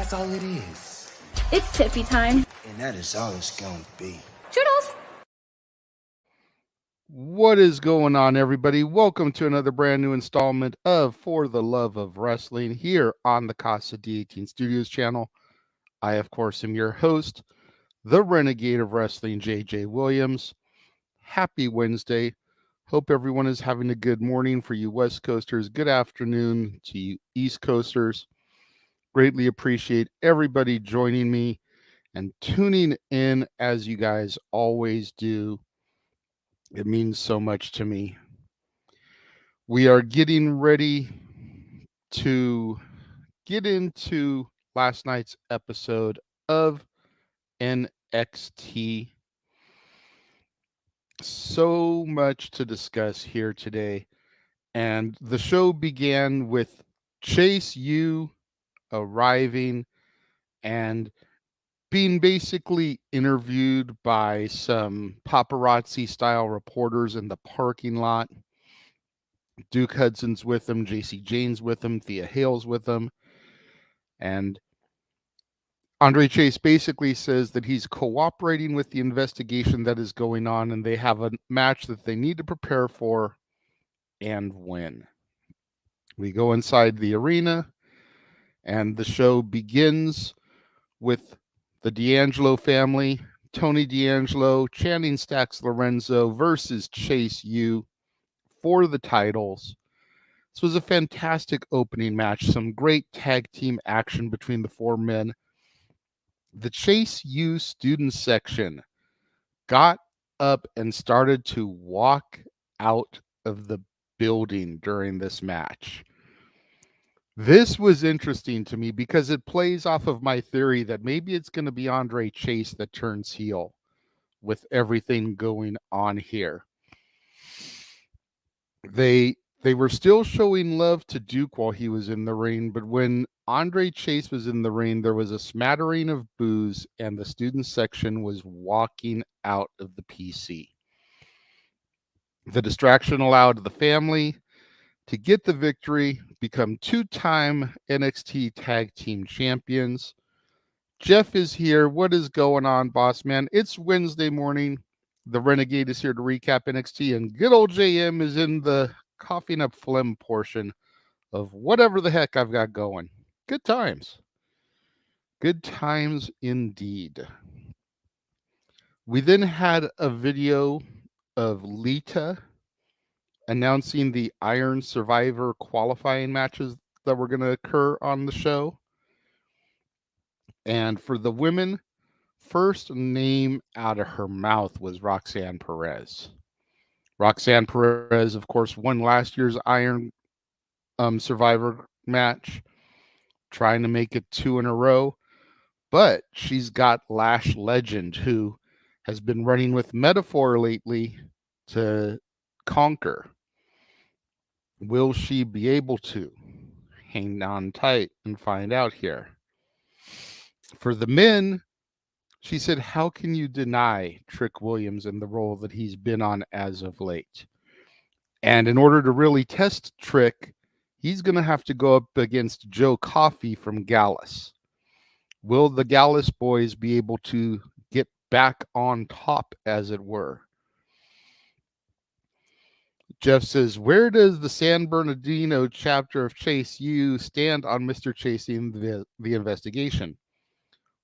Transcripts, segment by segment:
that's all it is. It's Tiffy time. And that is all it's gonna be. Toodles! What is going on, everybody? Welcome to another brand new installment of For the Love of Wrestling here on the Casa D18 Studios channel. I, of course, am your host, the Renegade of Wrestling, JJ Williams. Happy Wednesday. Hope everyone is having a good morning for you West Coasters. Good afternoon to you East Coasters. Greatly appreciate everybody joining me and tuning in as you guys always do. It means so much to me. We are getting ready to get into last night's episode of NXT. So much to discuss here today. And the show began with Chase U arriving and being basically interviewed by some paparazzi style reporters in the parking lot. Duke Hudson's with him, JC Jane's with him, Thea Hale's with him. And Andre Chase basically says that he's cooperating with the investigation that is going on, and they have a match that they need to prepare for and win. We go inside the arena, and the show begins with the D'Angelo family, Tony D'Angelo, Channing Stacks Lorenzo versus Chase U for the titles. This was a fantastic opening match. Some great tag team action between the four men. The Chase U student section got up and started to walk out of the building during this match. This was interesting to me because it plays off of my theory that maybe it's going to be Andre Chase that turns heel with everything going on here. They were still showing love to Duke while he was in the ring, but when Andre Chase was in the ring, there was a smattering of boos, and the student section was walking out of the PC. The distraction allowed the family to get the victory, become two-time NXT Tag Team Champions. Jeff is here. What is going on, boss man? It's Wednesday morning. The Renegade is here to recap NXT, and good old JM is in the coughing up phlegm portion of whatever the heck I've got going. Good times. Good times indeed. We then had a video of Lita announcing the Iron Survivor qualifying matches that were going to occur on the show. And for the women, first name out of her mouth was Roxanne Perez. Roxanne Perez, of course, won last year's Iron Survivor match, trying to make it 2 in a row. But she's got Lash Legend, who has been running with Metaphor lately to conquer. Will she be able to? Hang on tight and find out here. For the men, she said, how can you deny Trick Williams in the role that he's been on as of late? And in order to really test Trick, he's going to have to go up against Joe Coffey from Gallus. Will the Gallus boys be able to get back on top, as it were? Jeff says, where does the San Bernardino chapter of Chase U stand on Mr. Chasing the investigation?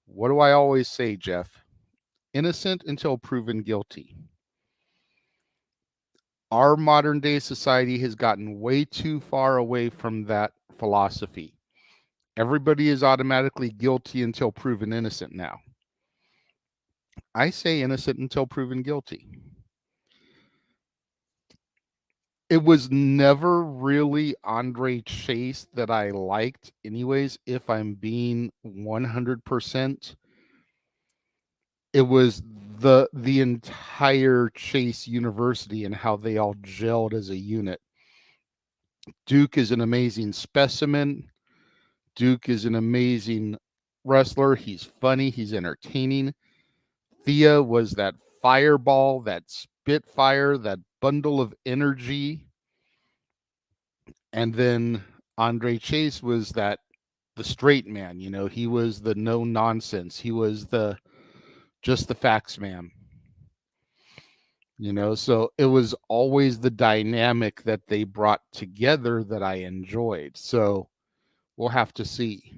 What do I always say, Jeff? Innocent until proven guilty. Our modern day society has gotten way too far away from that philosophy. Everybody is automatically guilty until proven innocent now. I say innocent until proven guilty. It was never really Andre Chase that I liked anyways, if I'm being 100%. It was the entire Chase University and how they all gelled as a unit. Duke is an amazing specimen. Duke is an amazing wrestler. He's funny. He's entertaining. Thea was that fireball, that spitfire, that bundle of energy. And then Andre Chase was the the straight man. He was the no nonsense. He was just the facts man. So it was always the dynamic that they brought together that I enjoyed. So we'll have to see.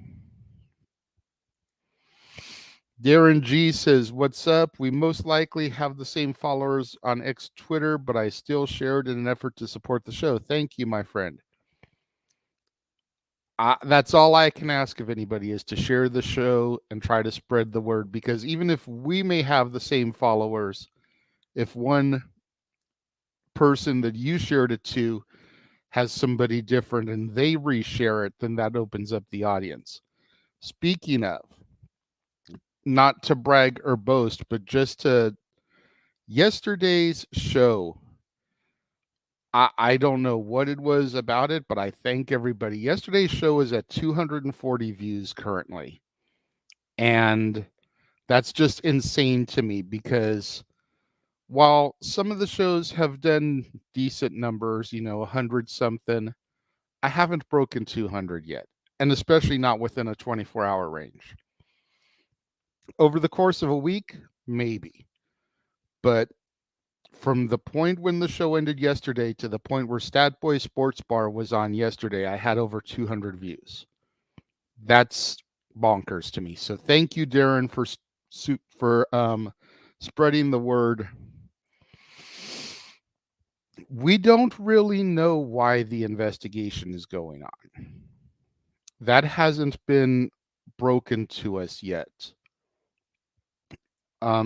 Darren G says, "What's up? We most likely have the same followers on X Twitter, but I still shared in an effort to support the show. Thank you, my friend." That's all I can ask of anybody, is to share the show and try to spread the word, because even if we may have the same followers, if one person that you shared it to has somebody different and they reshare it, then that opens up the audience. Speaking of, not to brag or boast, but just to yesterday's show, I don't know what it was about it, but I thank everybody. Yesterday's show is at 240 views currently. And that's just insane to me, because while some of the shows have done decent numbers, 100 something, I haven't broken 200 yet. And especially not within a 24-hour range. Over the course of a week, maybe. But from the point when the show ended yesterday to the point where Stat Boy Sports Bar was on yesterday, I had over 200 views. That's bonkers to me. So thank you, Darren, for spreading the word. We don't really know why the investigation is going on. That hasn't been broken to us yet.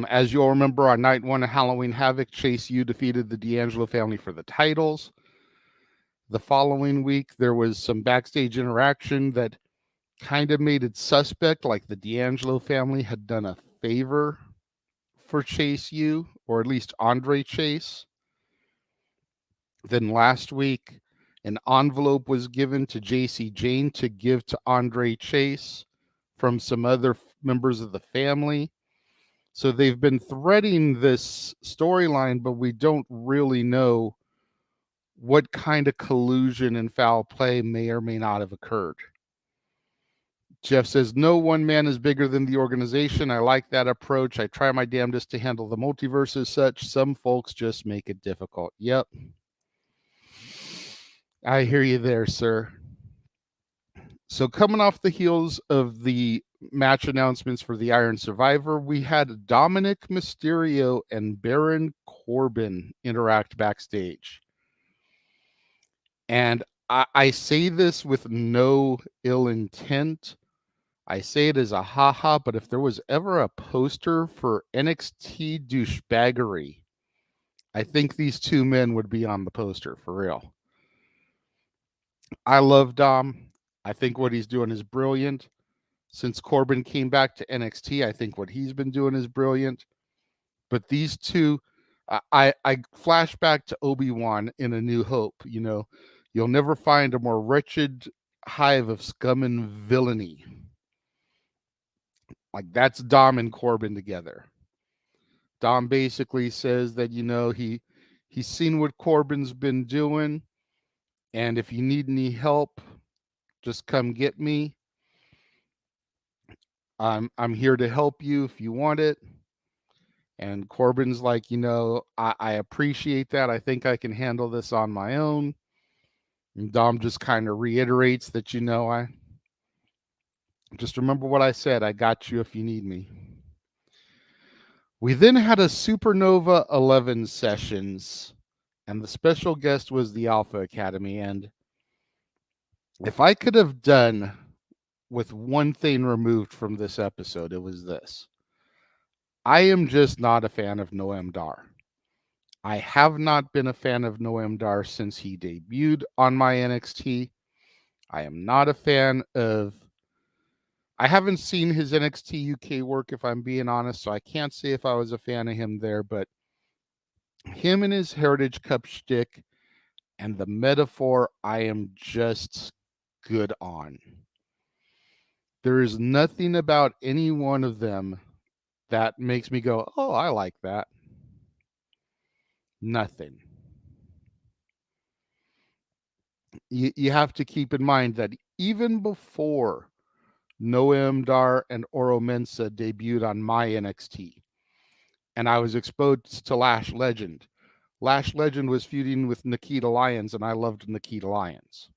As you'll remember, on night one of Halloween Havoc, Chase U defeated the D'Angelo family for the titles. The following week, there was some backstage interaction that kind of made it suspect, like the D'Angelo family had done a favor for Chase U, or at least Andre Chase. Then last week, an envelope was given to JC Jane to give to Andre Chase from some other members of the family. So they've been threading this storyline, but we don't really know what kind of collusion and foul play may or may not have occurred. Jeff says, "No one man is bigger than the organization. I like that approach. I try my damnedest to handle the multiverse as such. Some folks just make it difficult." Yep. I hear you there, sir. So coming off the heels of the match announcements for the Iron Survivor, we had Dominic Mysterio and Baron Corbin interact backstage. And I say this with no ill intent. I say it as a haha, but if there was ever a poster for NXT douchebaggery, I think these two men would be on the poster, for real. I love Dom. I think what he's doing is brilliant. Since Corbin came back to NXT, I think what he's been doing is brilliant. But these two, I flash back to Obi-Wan in A New Hope. You'll never find a more wretched hive of scum and villainy. Like, that's Dom and Corbin together. Dom basically says that, he's seen what Corbin's been doing, and if you need any help, just come get me. I'm here to help you if you want it. And Corbin's like, I appreciate that. I think I can handle this on my own. And Dom just kind of reiterates that, I just remember what I said. I got you if you need me. We then had a Supernova 11 sessions, and the special guest was the Alpha Academy. And if I could have done with one thing removed from this episode, it was this. I am just not a fan of Noam Dar. I have not been a fan of Noam Dar since he debuted on my NXT. I am not a fan of... I haven't seen his NXT UK work, if I'm being honest, so I can't say if I was a fan of him there, but him and his Heritage Cup shtick and the metaphor, I am just good on. There is nothing about any one of them that makes me go, oh, I like that. Nothing. You have to keep in mind that even before Noam Dar and Oro Mensah debuted on my NXT, and I was exposed to Lash Legend. Lash Legend was feuding with Nikita Lyons, and I loved Nikita Lyons.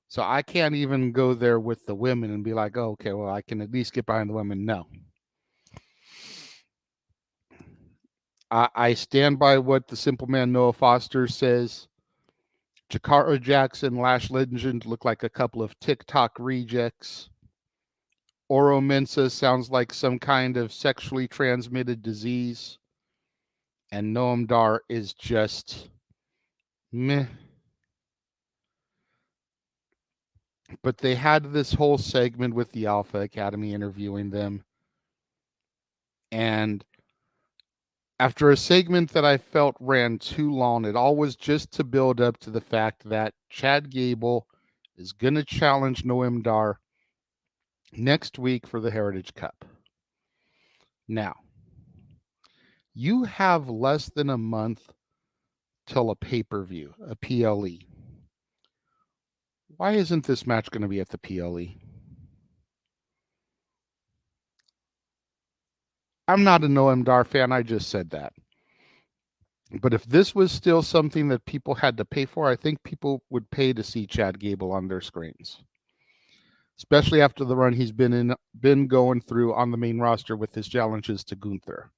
So I can't even go there with the women and be like, oh, okay, well, I can at least get behind the women. No. I stand by what the Simple Man Noah Foster says. Jakara Jackson, Lash Legend look like a couple of TikTok rejects. Oro Mensah sounds like some kind of sexually transmitted disease. And Noam Dar is just meh. But they had this whole segment with the Alpha Academy interviewing them. And after a segment that I felt ran too long, it all was just to build up to the fact that Chad Gable is going to challenge Noam Dar next week for the Heritage Cup. Now, you have less than a month till a pay-per-view, a PLE. Why isn't this match going to be at the PLE? I'm not a Noam Dar fan. I just said that. But if this was still something that people had to pay for, I think people would pay to see Chad Gable on their screens, especially after the run he's been going through on the main roster with his challenges to Gunther.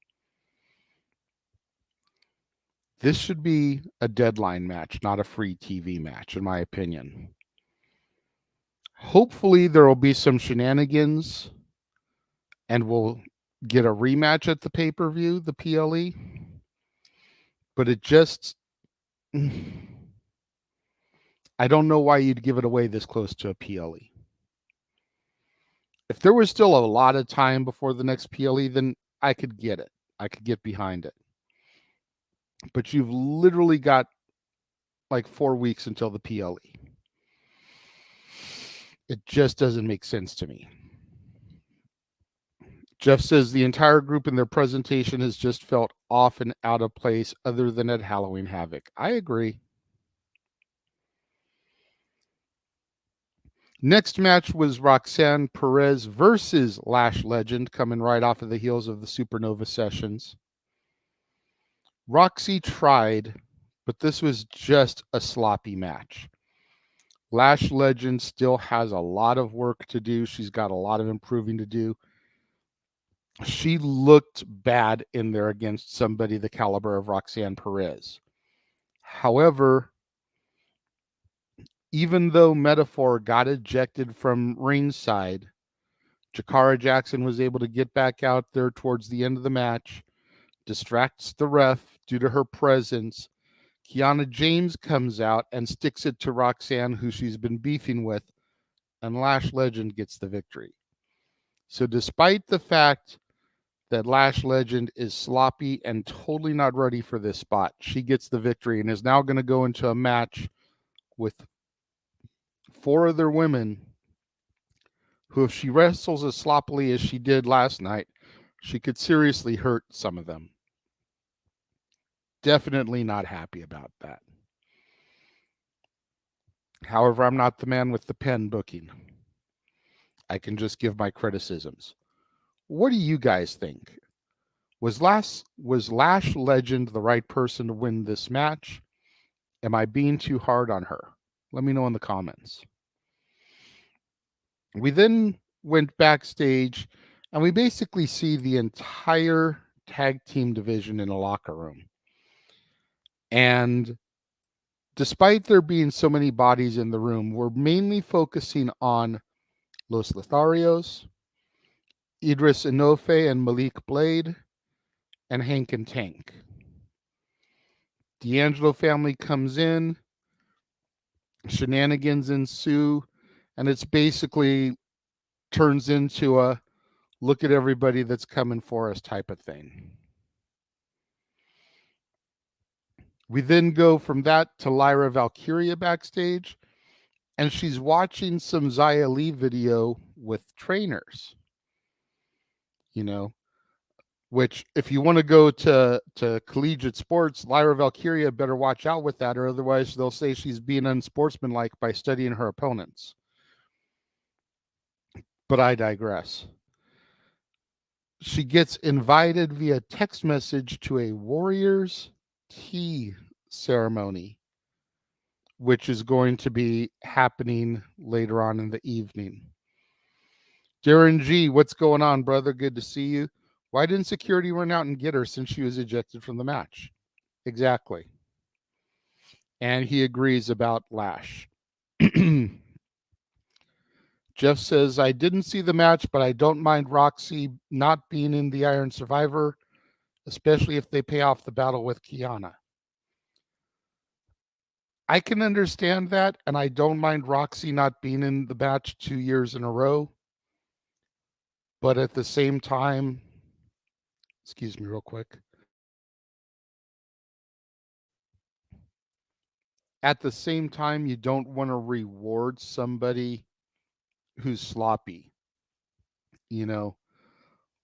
This should be a deadline match, not a free TV match, in my opinion. Hopefully there will be some shenanigans and we'll get a rematch at the pay-per-view, the PLE. But it just... I don't know why you'd give it away this close to a PLE. If there was still a lot of time before the next PLE, then I could get it. I could get behind it. But you've literally got like 4 weeks until the PLE. It just doesn't make sense to me. Jeff says the entire group in their presentation has just felt off and out of place other than at Halloween Havoc. I agree. Next match was Roxanne Perez versus Lash Legend, coming right off of the heels of the Supernova sessions. Roxy tried, but this was just a sloppy match. Lash Legend still has a lot of work to do. She's got a lot of improving to do. She looked bad in there against somebody the caliber of Roxanne Perez. However, even though Metaphor got ejected from ringside, Jakara Jackson was able to get back out there towards the end of the match, distracts the ref due to her presence. Kiana James comes out and sticks it to Roxanne, who she's been beefing with, and Lash Legend gets the victory. So despite the fact that Lash Legend is sloppy and totally not ready for this spot, she gets the victory and is now going to go into a match with 4 other women who, if she wrestles as sloppily as she did last night, she could seriously hurt some of them. Definitely not happy about that. However, I'm not the man with the pen booking. I can just give my criticisms. What do you guys think? Was Lash Legend the right person to win this match? Am I being too hard on her? Let me know in the comments. We then went backstage and we basically see the entire tag team division in a locker room. And despite there being so many bodies in the room, we're mainly focusing on Los Lotharios, Idris Inofe and Malik Blade, and Hank and Tank. D'Angelo family comes in, shenanigans ensue, and it's basically turns into a look at everybody that's coming for us type of thing. We then go from that to Lyra Valkyria backstage, and she's watching some Xia Li video with trainers. You know, which if you want to go to collegiate sports, Lyra Valkyria better watch out with that, or otherwise they'll say she's being unsportsmanlike by studying her opponents. But I digress. She gets invited via text message to a Warriors tea ceremony, which is going to be happening later on in the evening. Darren G, what's going on, brother? Good to see you. Why didn't security run out and get her since she was ejected from the match? Exactly. And he agrees about Lash. Jeff says, I didn't see the match, but I don't mind Roxy not being in the Iron Survivor, especially if they pay off the battle with Kiana. I can understand that, and I don't mind Roxy not being in the match 2 years in a row. But at the same time, excuse me real quick. At the same time, you don't want to reward somebody who's sloppy. You know,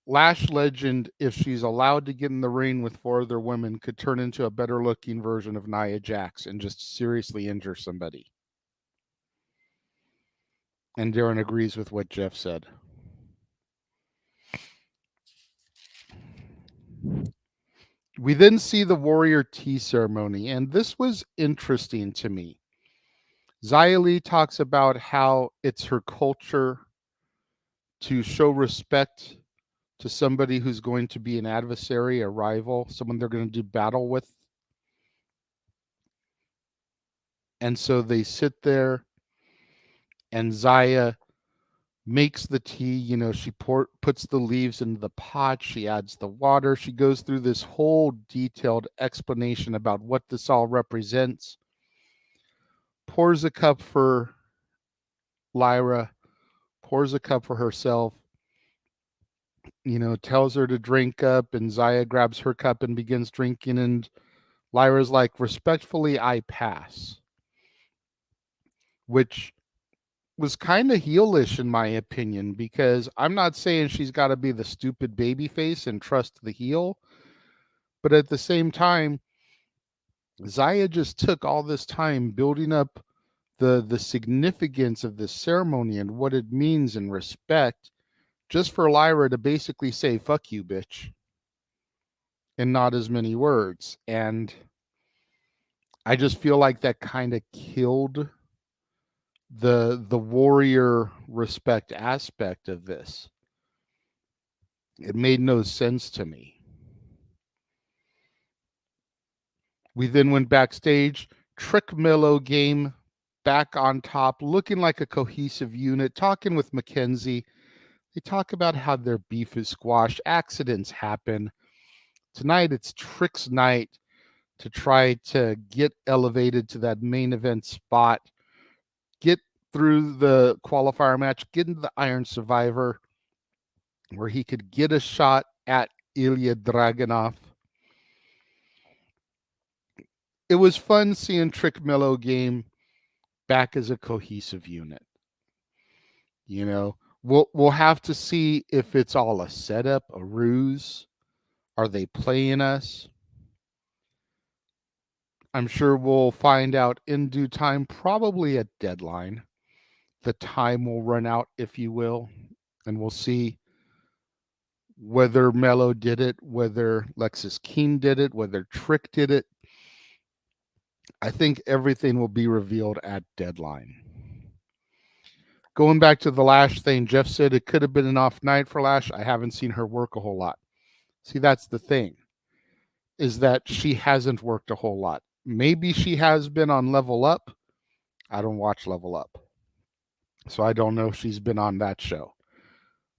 Lash Legend, if she's allowed to get in the ring with 4 other women, could turn into a better looking version of Nia Jax and just seriously injure somebody. And Darren agrees with what Jeff said. We then see the Warrior Tea ceremony, and this was interesting to me. Xia Li talks about how it's her culture to show respect to somebody who's going to be an adversary, a rival, someone they're going to do battle with. And so they sit there, and Xia makes the tea. You know, she puts the leaves into the pot. She adds the water. She goes through this whole detailed explanation about what this all represents. Pours a cup for Lyra, pours a cup for herself, you know, tells her to drink up, and Xia grabs her cup and begins drinking, and Lyra's like, respectfully, I pass. Which was kind of heelish in my opinion, because I'm not saying she's got to be the stupid baby face and trust the heel, but at the same time, Xia just took all this time building up the significance of this ceremony and what it means in respect, just for Lyra to basically say, fuck you, bitch, in not as many words. And I just feel like that kind of killed the warrior respect aspect of this. It made no sense to me. We then went backstage. Trick Mello game back on top, looking like a cohesive unit, talking with Mackenzie. They talk about how their beef is squashed. Accidents happen. Tonight it's Trick's night to try to get elevated to that main event spot, get through the qualifier match, get into the Iron Survivor, where he could get a shot at Ilya Dragunov. It was fun seeing Trick Mello game back as a cohesive unit. You know, we'll have to see if it's all a setup, a ruse. Are they playing us? I'm sure we'll find out in due time, probably at Deadline. The time will run out, if you will, and we'll see whether Mello did it, whether Lexis Keane did it, whether Trick did it. I think everything will be revealed at Deadline. Going back to the Lash thing, Jeff said it could have been an off night for Lash. I haven't seen her work a whole lot. See, that's the thing, is that she hasn't worked a whole lot. Maybe she has been on Level Up. I don't watch Level Up, so I don't know if she's been on that show.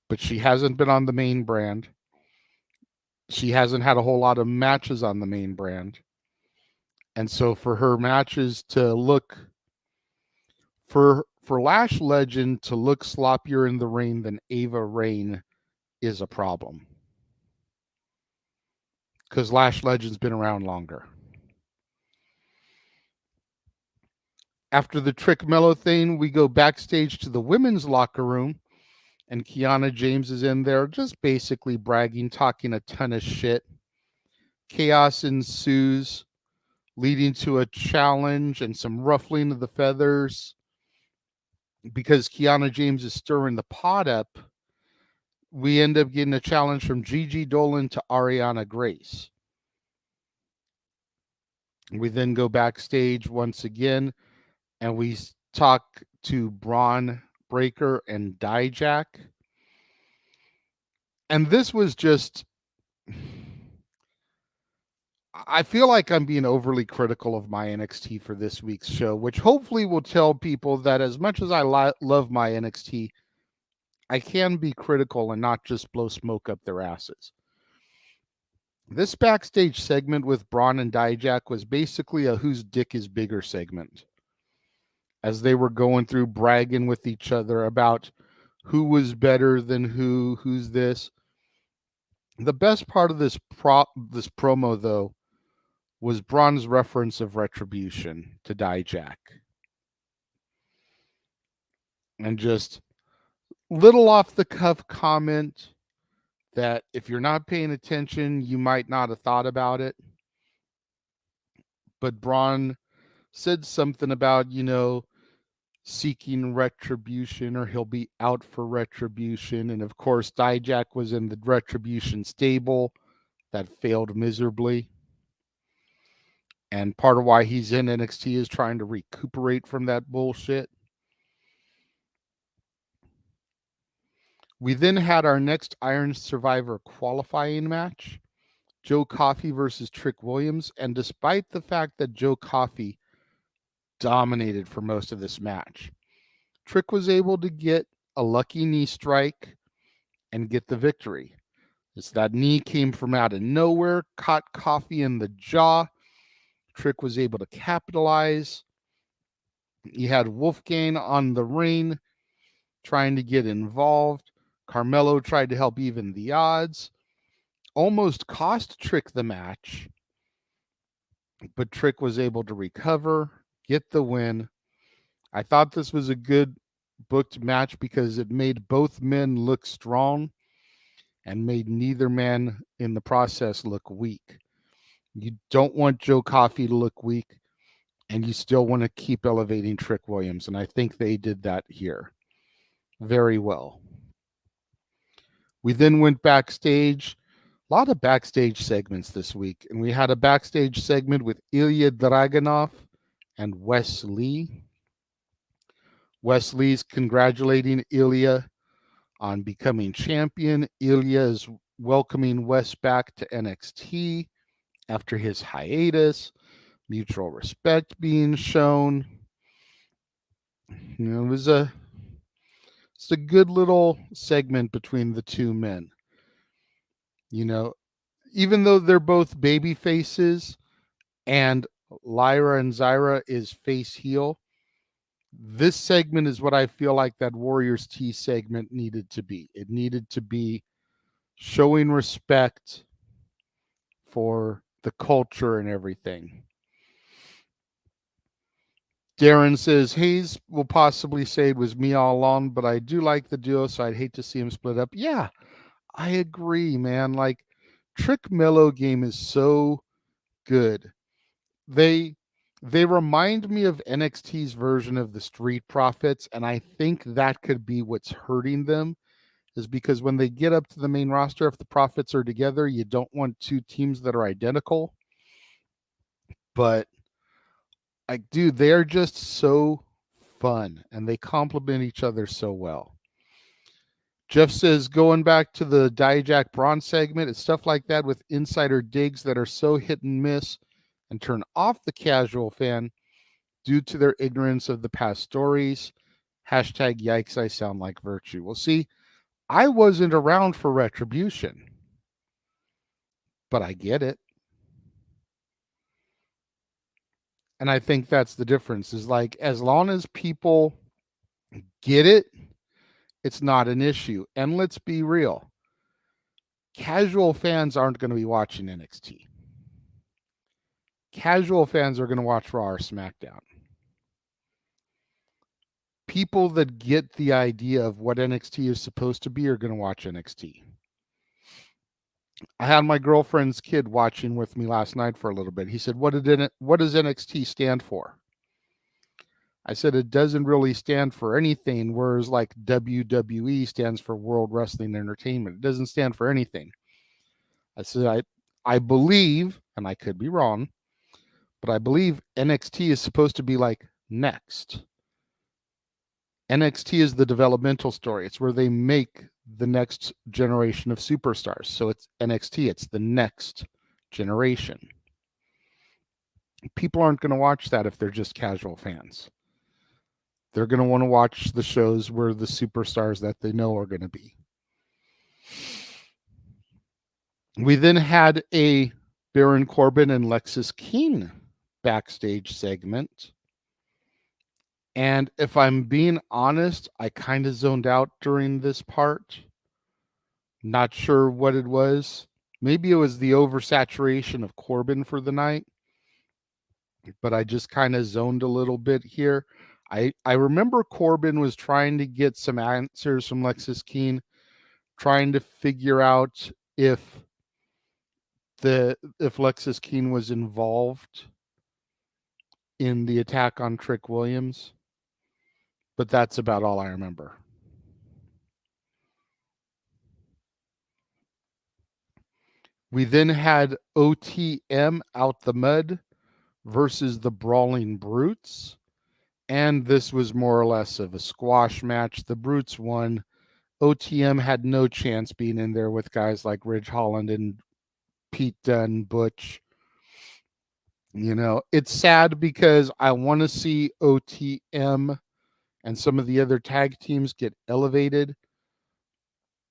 But she hasn't been on the main brand. She hasn't had a whole lot of matches on the main brand. And so for her matches to look, for Lash Legend to look sloppier in the ring than Ava Raine is a problem. Because Lash Legend's been around longer. After the Trick Mello thing, we go backstage to the women's locker room, and Kiana James is in there just basically bragging, talking a ton of shit. Chaos ensues, leading to a challenge and some ruffling of the feathers. because Kiana James is stirring the pot up, we end up getting a challenge from Gigi Dolan to Ariana Grace. We then go backstage once again, and we talk to Braun Breaker and Dijak. And this was just, I feel like I'm being overly critical of my NXT for this week's show, which hopefully will tell people that as much as I love my NXT, I can be critical and not just blow smoke up their asses. This backstage segment with Braun and Dijak was basically a whose dick is bigger segment, as they were going through bragging with each other about who was better than who's this. The best part of this promo, though, was Braun's reference of Retribution to Dijak. And just little off-the-cuff comment that if you're not paying attention, you might not have thought about it. But Braun said something about, seeking retribution, or he'll be out for retribution. And of course, Dijak was in the Retribution stable that failed miserably. And part of why he's in NXT is trying to recuperate from that bullshit. We then had our next Iron Survivor qualifying match, Joe Coffey versus Trick Williams. And despite the fact that Joe Coffey dominated for most of this match, Trick was able to get a lucky knee strike and get the victory. As that knee came from out of nowhere, caught Coffey in the jaw. Trick was able to capitalize. He had Wolfgang on the ring trying to get involved. Carmelo tried to help even the odds. Almost cost Trick the match, but Trick was able to recover, get the win. I thought this was a good booked match because it made both men look strong and made neither man in the process look weak. You don't want Joe Coffey to look weak, and you still want to keep elevating Trick Williams, and I think they did that here very well. We then went backstage. A lot of backstage segments this week, and we had a backstage segment with Ilya Dragunov and Wes Lee. Wes Lee's congratulating Ilya on becoming champion. Ilya is welcoming Wes back to NXT after his hiatus. Mutual respect being shown. It's a good little segment between the two men. Even though they're both baby faces and Lyra and Zyra is face heel, this segment is what I feel like that Warriors T segment needed to be. It needed to be showing respect for the culture and everything. Darren says, Hayes will possibly say it was me all along, but I do like the duo, so I'd hate to see him split up. Yeah, I agree, man. Like, Trick Mello game is so good. They remind me of NXT's version of the Street Profits, and I think that could be what's hurting them, is because when they get up to the main roster, if the Profits are together, you don't want two teams that are identical. But dude, they are just so fun, and they complement each other so well. Jeff says, going back to the Dijak Braun segment, it's stuff like that with insider digs that are so hit and miss and turn off the casual fan due to their ignorance of the past stories. Hashtag yikes, I sound like Virtue. Well, see, I wasn't around for Retribution, but I get it. And I think that's the difference, is like, as long as people get it, it's not an issue. And let's be real. Casual fans aren't going to be watching NXT. Casual fans are going to watch Raw or SmackDown. People that get the idea of what NXT is supposed to be are going to watch NXT. I had my girlfriend's kid watching with me last night for a little bit. He said, what does NXT stand for? I said it doesn't really stand for anything, whereas like WWE stands for World Wrestling Entertainment. It doesn't stand for anything. I said I believe, and I could be wrong, but I believe NXT is supposed to be like next. NXT is the developmental story. It's where they make the next generation of superstars. So it's NXT, it's the next generation. People aren't going to watch that if they're just casual fans. They're going to want to watch the shows where the superstars that they know are going to be. We then had a Baron Corbin and Lexis Keane backstage segment. And if I'm being honest, I kind of zoned out during this part. Not sure what it was. Maybe it was the oversaturation of Corbin for the night. But I just kind of zoned a little bit here. I remember Corbin was trying to get some answers from Lexis Keane, trying to figure out if Lexis Keane was involved in the attack on Trick Williams. But that's about all I remember. We then had OTM Out the Mud versus the Brawling Brutes. And this was more or less of a squash match. The Brutes won. OTM had no chance being in there with guys like Ridge Holland and Pete Dunne, Butch. You know, it's sad because I want to see OTM and some of the other tag teams get elevated.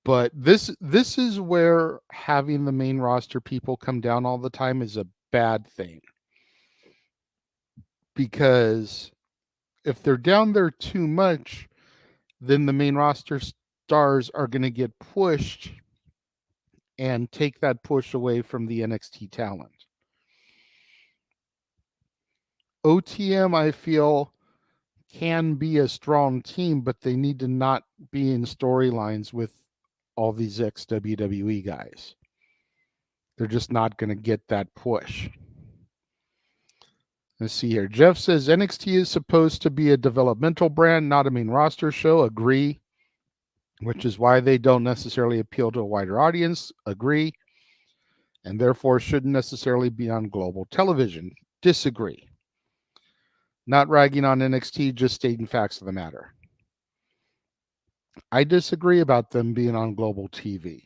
But this is where having the main roster people come down all the time is a bad thing. Because if they're down there too much, then the main roster stars are going to get pushed and take that push away from the NXT talent. OTM, I feel, can be a strong team, but they need to not be in storylines with all these ex-WWE guys. They're just not going to get that push. Let's see here. Jeff says NXT is supposed to be a developmental brand, not a main roster show. Agree. Which is why they don't necessarily appeal to a wider audience. Agree. And therefore shouldn't necessarily be on global television. Disagree. Not ragging on NXT, just stating facts of the matter. I disagree about them being on global TV.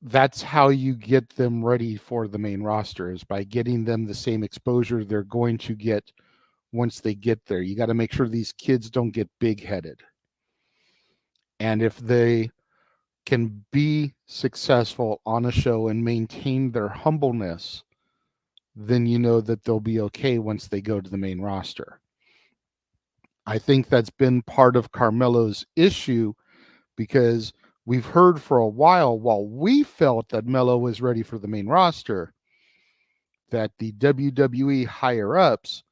That's how you get them ready for the main roster, is by getting them the same exposure they're going to get once they get there. You got to make sure these kids don't get big-headed. And if they can be successful on a show and maintain their humbleness, then you know that they'll be okay once they go to the main roster. I think that's been part of Carmelo's issue, because we've heard for a while we felt that Melo was ready for the main roster, that the WWE higher-ups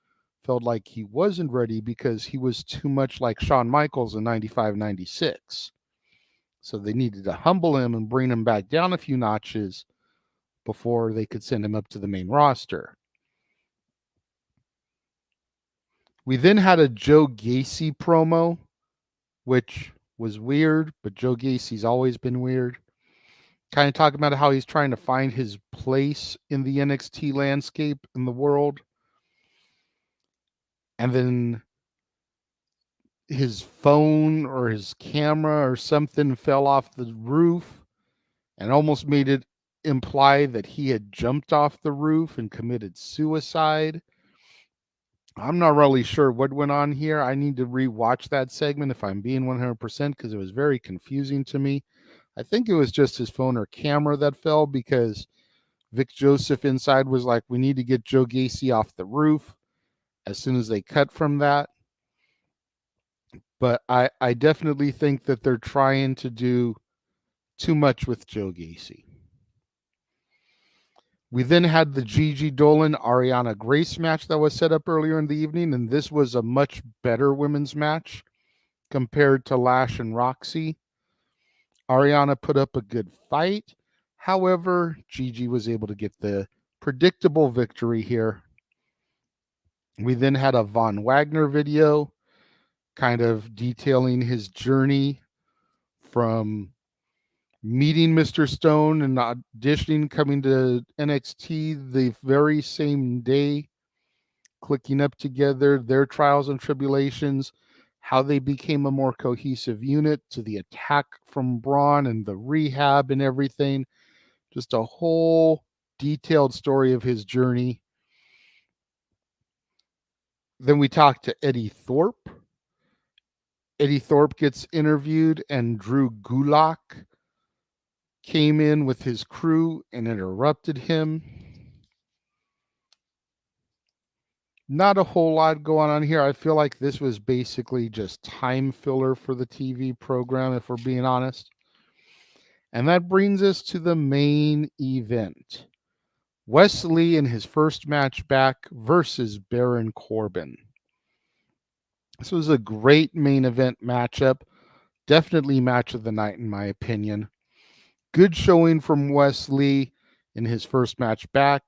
felt like he wasn't ready because he was too much like Shawn Michaels in 95-96. So they needed to humble him and bring him back down a few notches before they could send him up to the main roster. We then had a Joe Gacy promo, which was weird, but Joe Gacy's always been weird. Kind of talking about how he's trying to find his place in the NXT landscape in the world. And then his phone or his camera or something fell off the roof and almost made it imply that he had jumped off the roof and committed suicide. I'm not really sure what went on here. I need to rewatch that segment if I'm being 100%, because it was very confusing to me. I think it was just his phone or camera that fell, because Vic Joseph inside was like, we need to get Joe Gacy off the roof as soon as they cut from that. But I definitely think that they're trying to do too much with Joe Gacy. We then had the Gigi Dolan Ariana Grace match that was set up earlier in the evening, and this was a much better women's match compared to Lash and Roxy. Ariana put up a good fight. However, Gigi was able to get the predictable victory here. We then had a Von Wagner video kind of detailing his journey from meeting Mr. Stone and auditioning, coming to NXT the very same day, clicking up together, their trials and tribulations, how they became a more cohesive unit, to the attack from Braun and the rehab and everything. Just a whole detailed story of his journey. Then we talked to Eddie Thorpe. Eddie Thorpe gets interviewed, and Drew Gulak came in with his crew and interrupted him. Not a whole lot going on here. I feel like this was basically just time filler for the TV program, if we're being honest. And that brings us to the main event. Wes Lee in his first match back versus Baron Corbin. This was a great main event matchup. Definitely match of the night, in my opinion. Good showing from Wes Lee in his first match back.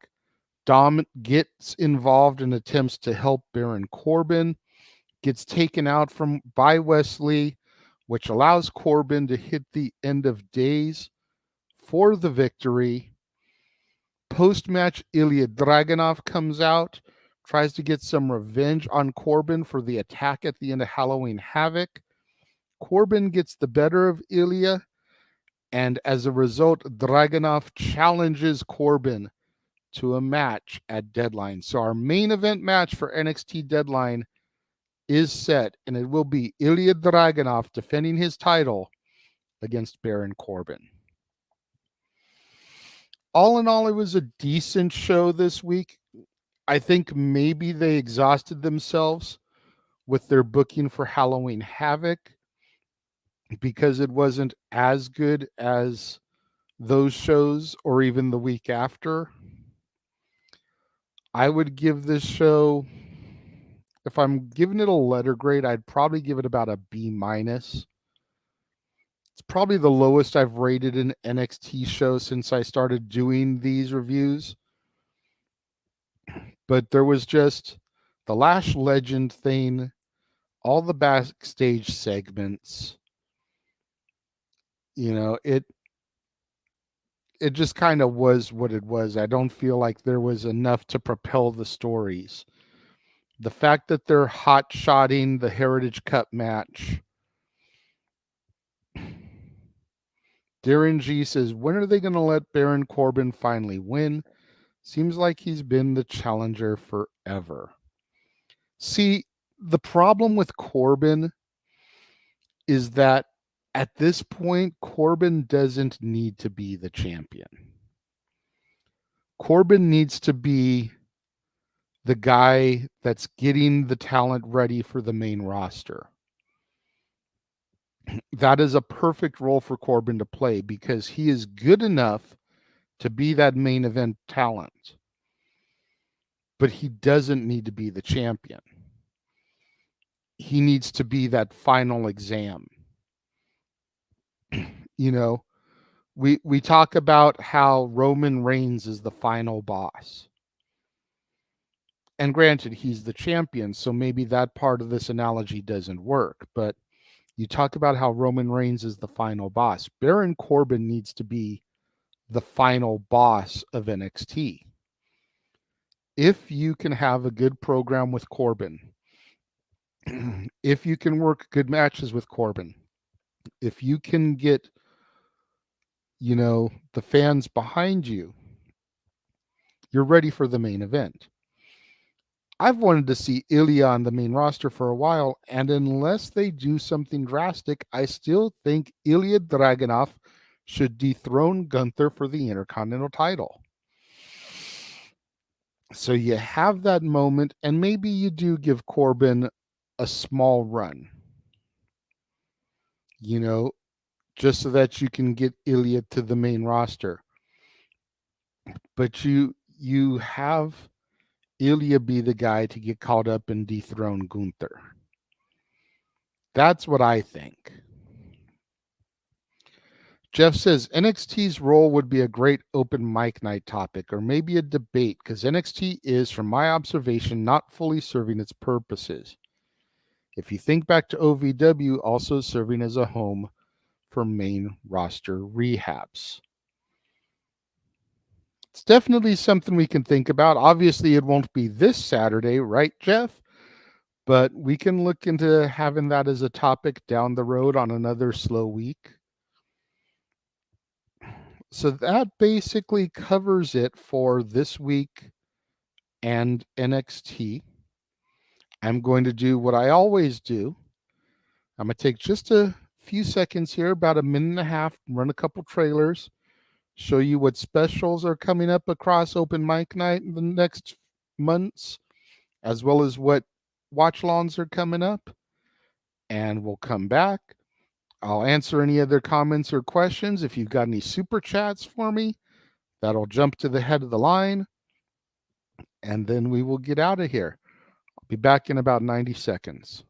Dom gets involved and attempts to help Baron Corbin. Gets taken out by Wes Lee, which allows Corbin to hit the end of days for the victory. Post-match, Ilya Dragunov comes out, tries to get some revenge on Corbin for the attack at the end of Halloween Havoc. Corbin gets the better of Ilya, and as a result, Dragunov challenges Corbin to a match at Deadline. So our main event match for NXT Deadline is set, and it will be Ilya Dragunov defending his title against Baron Corbin. All in all, it was a decent show this week. I think maybe they exhausted themselves with their booking for Halloween Havoc because it wasn't as good as those shows or even the week after. I would give this show, if I'm giving it a letter grade, I'd probably give it about a B-. It's probably the lowest I've rated an NXT show since I started doing these reviews. But there was just the Lash Legend thing, all the backstage segments. You know, it just kind of was what it was. I don't feel like there was enough to propel the stories. The fact that they're hot-shotting the Heritage Cup match. Darren G says, when are they going to let Baron Corbin finally win? Seems like he's been the challenger forever. See, the problem with Corbin is that at this point, Corbin doesn't need to be the champion. Corbin needs to be the guy that's getting the talent ready for the main roster. That is a perfect role for Corbin to play because he is good enough to be that main event talent. But he doesn't need to be the champion. He needs to be that final exam. You know, we talk about how Roman Reigns is the final boss. And granted, he's the champion, so maybe that part of this analogy doesn't work. But you talk about how Roman Reigns is the final boss. Baron Corbin needs to be the final boss of NXT. If you can have a good program with Corbin, if you can work good matches with Corbin, if you can get, you know, the fans behind you, you're ready for the main event. I've wanted to see Ilya on the main roster for a while, and unless they do something drastic, I still think Ilya Dragunov should dethrone Gunther for the Intercontinental title. So you have that moment, and maybe you do give Corbin a small run, you know, just so that you can get Ilya to the main roster. But you have Ilya be the guy to get caught up and dethrone Gunther. That's what I think. Jeff says NXT's role would be a great open mic night topic or maybe a debate because NXT is, from my observation, not fully serving its purposes. If you think back to OVW, also serving as a home for main roster rehabs. It's definitely something we can think about. Obviously, it won't be this Saturday, right, Jeff? But we can look into having that as a topic down the road on another slow week. So that basically covers it for this week and NXT. I'm going to do what I always do. I'm going to take just a few seconds here, about a minute and a half, run a couple trailers, show you what specials are coming up across open mic night in the next months, as well as what watch-alongs are coming up. And we'll come back. I'll answer any other comments or questions. If you've got any super chats for me, that'll jump to the head of the line. And then we will get out of here. I'll be back in about 90 seconds.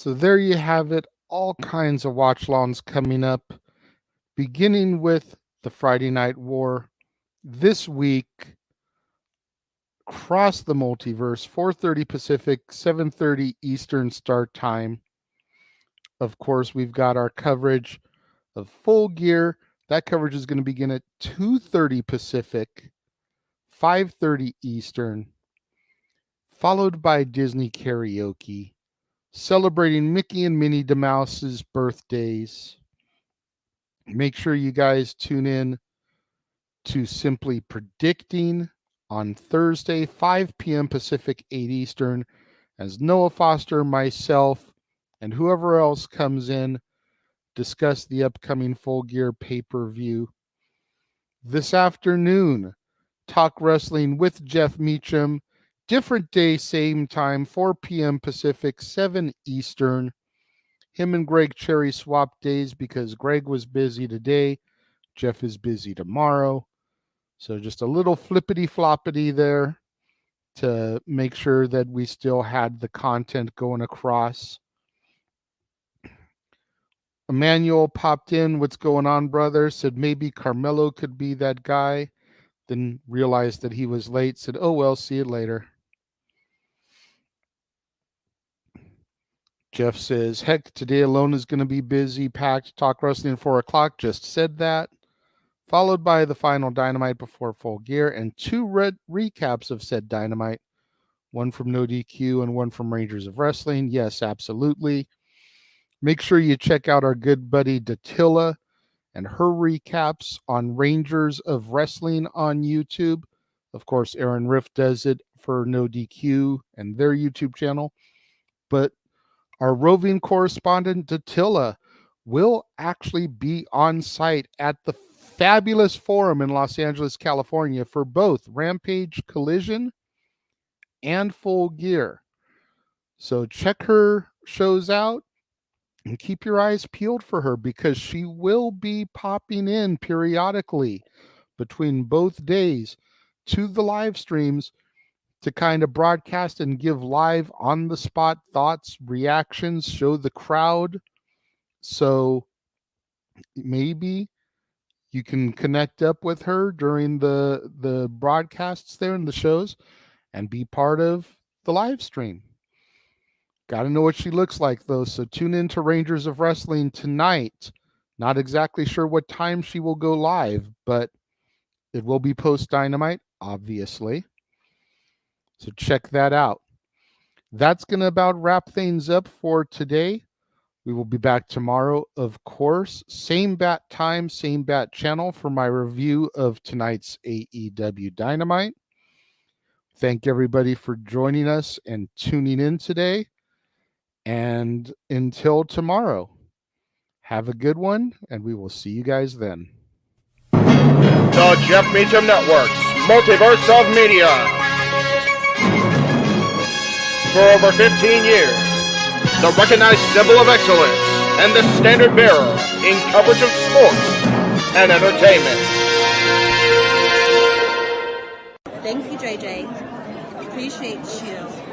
So there you have it. All kinds of watch-alongs coming up, beginning with the Friday Night War this week. Across the multiverse, 4:30 Pacific, 7:30 Eastern start time. Of course, we've got our coverage of Full Gear. That coverage is going to begin at 2:30 Pacific, 5:30 Eastern, followed by Disney Karaoke, celebrating Mickey and Minnie DeMouse's birthdays. Make sure you guys tune in to Simply Predicting on Thursday, 5 p.m. Pacific, 8 Eastern, as Noah Foster, myself, and whoever else comes in discuss the upcoming Full Gear pay-per-view. This afternoon, Talk Wrestling with Jeff Meacham, different day, same time, 4 p.m. Pacific, 7 Eastern. Him and Greg Cherry swapped days because Greg was busy today. Jeff is busy tomorrow. So just a little flippity-floppity there to make sure that we still had the content going across. Emmanuel popped in. What's going on, brother? Said maybe Carmelo could be that guy. Then realized that he was late. Said, oh, well, see you later. Jeff says, heck, today alone is going to be busy, packed. Talk Wrestling at 4 o'clock. Just said that. Followed by the final Dynamite before Full Gear and two recaps of said Dynamite. One from No DQ and one from Rangers of Wrestling. Yes, absolutely. Make sure you check out our good buddy Datilla and her recaps on Rangers of Wrestling on YouTube. Of course, Aaron Riff does it for No DQ and their YouTube channel. But our roving correspondent Datilla will actually be on site at the fabulous forum in Los Angeles, California for both Rampage Collision and Full Gear. So check her shows out. And keep your eyes peeled for her, because she will be popping in periodically between both days to the live streams to kind of broadcast and give live on the spot thoughts, reactions, show the crowd. So maybe you can connect up with her during the broadcasts there and the shows and be part of the live stream. Got to know what she looks like, though. So tune in to Rangers of Wrestling tonight. Not exactly sure what time she will go live, but it will be post Dynamite, obviously. So check that out. That's going to about wrap things up for today. We will be back tomorrow, of course. Same bat time, same bat channel for my review of tonight's AEW Dynamite. Thank everybody for joining us and tuning in today. And until tomorrow, have a good one, and we will see you guys then. The Jeff Meacham Network's Multiverse of Media. For over 15 years, the recognized symbol of excellence and the standard bearer in coverage of sports and entertainment. Thank you, JJ. Appreciate you.